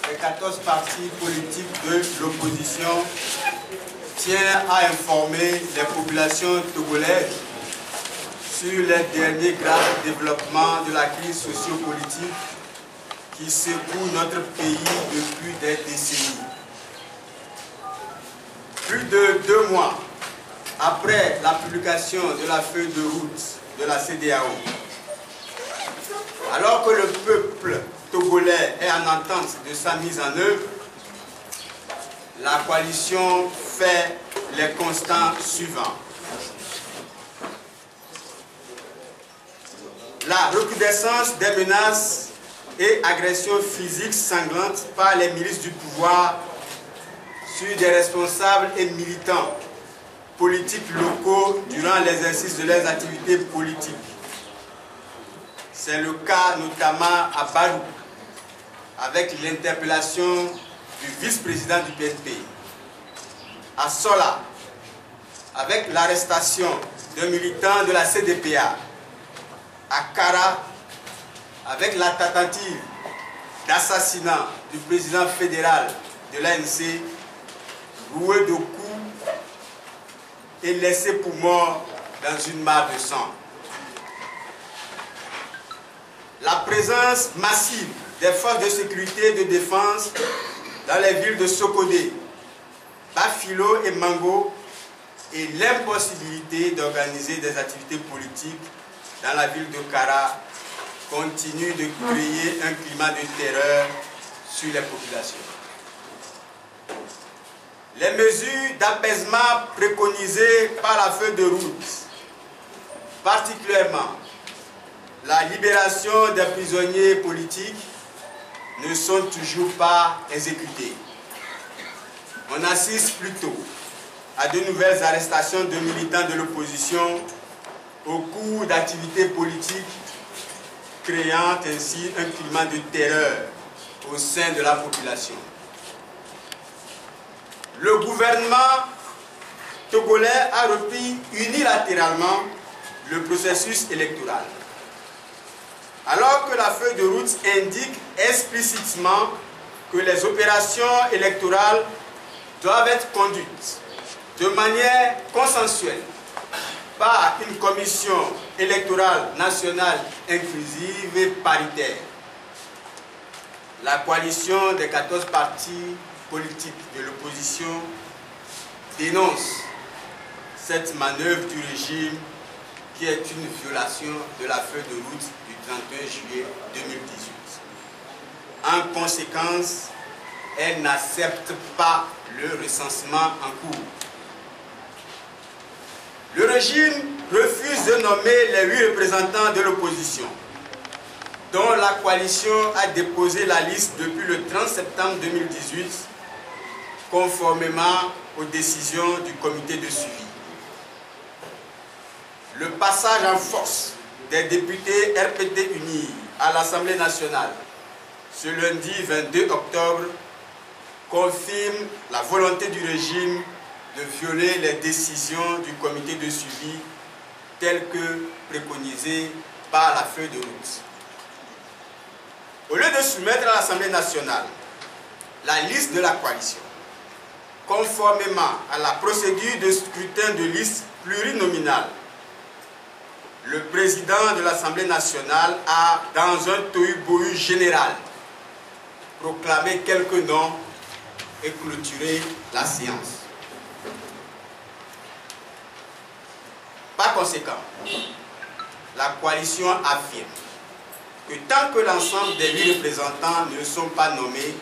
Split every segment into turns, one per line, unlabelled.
des 14 partis politiques de l'opposition tient à informer les populations togolaises sur les derniers graves développements de la crise sociopolitique qui secoue notre pays depuis des décennies. Plus de 2 mois après la publication de la feuille de route de la CEDEAO, alors que le peuple togolais est en attente de sa mise en œuvre, la coalition fait les constats suivants. La recrudescence des menaces et agressions physiques sanglantes par les milices du pouvoir sur des responsables et militants politiques locaux durant l'exercice de leurs activités politiques. C'est le cas notamment à Barou, avec l'interpellation du vice-président du PNP. À Sola, avec l'arrestation d'un militant de la CDPA. À Kara, avec la tentative d'assassinat du président fédéral de l'ANC, roué de coups et laissé pour mort dans une mare de sang. La présence massive des forces de sécurité et de défense dans les villes de Sokodé, Bafilo et Mango et l'impossibilité d'organiser des activités politiques dans la ville de Kara continue de créer un climat de terreur sur les populations. Les mesures d'apaisement préconisées par la feuille de route, particulièrement la libération des prisonniers politiques, ne sont toujours pas exécutées. On assiste plutôt à de nouvelles arrestations de militants de l'opposition au cours d'activités politiques, créant ainsi un climat de terreur au sein de la population. Le gouvernement togolais a repris unilatéralement le processus électoral, alors que la feuille de route indique explicitement que les opérations électorales doivent être conduites de manière consensuelle par une commission électorale nationale inclusive et paritaire. La coalition des 14 partis politiques de l'opposition dénonce cette manœuvre du régime qui est une violation de la feuille de route du 31 juillet 2018. En conséquence, elle n'accepte pas le recensement en cours. Le régime refuse de nommer les 8 représentants de l'opposition, dont la coalition a déposé la liste depuis le 30 septembre 2018, conformément aux décisions du comité de suivi. Le passage en force des députés RPT unis à l'Assemblée nationale ce lundi 22 octobre confirme la volonté du régime de violer les décisions du comité de suivi telles que préconisées par la feuille de route. Au lieu de soumettre à l'Assemblée nationale la liste de la coalition, conformément à la procédure de scrutin de liste plurinominale, le président de l'Assemblée nationale a, dans un tohu-bohu général, proclamé quelques noms et clôturé la séance. Par conséquent, la coalition affirme que tant que l'ensemble des 8 représentants ne sont pas nommés,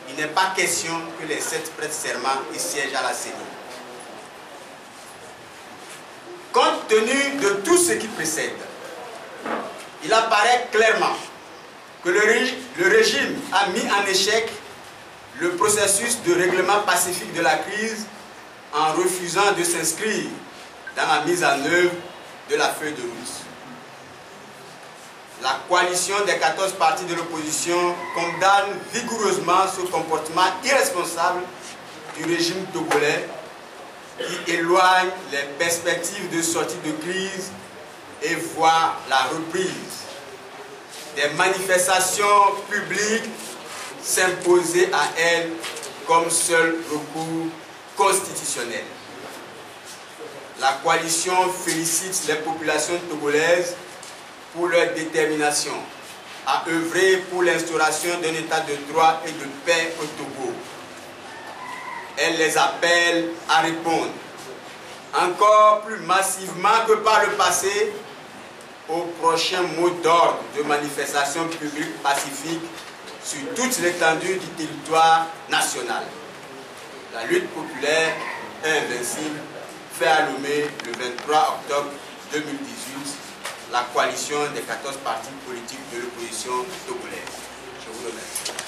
il n'est pas question que les 7 prêtent serment et siègent à la CENI. Compte tenu de tout ce qui précède, il apparaît clairement que le régime a mis en échec le processus de règlement pacifique de la crise en refusant de s'inscrire dans la mise en œuvre de la feuille de route. La coalition des 14 partis de l'opposition condamne vigoureusement ce comportement irresponsable du régime togolais qui éloigne les perspectives de sortie de crise et voit la reprise des manifestations publiques s'imposer à elle comme seul recours constitutionnel. La coalition félicite les populations togolaises pour leur détermination à œuvrer pour l'instauration d'un état de droit et de paix au Togo. Elle les appelle à répondre encore plus massivement que par le passé au prochain mot d'ordre de manifestation publique pacifique sur toute l'étendue du territoire national. La lutte populaire est invincible, fait à Lomé le 23 octobre 2018, la coalition des 14 partis politiques de l'opposition togolaise. Je vous remercie.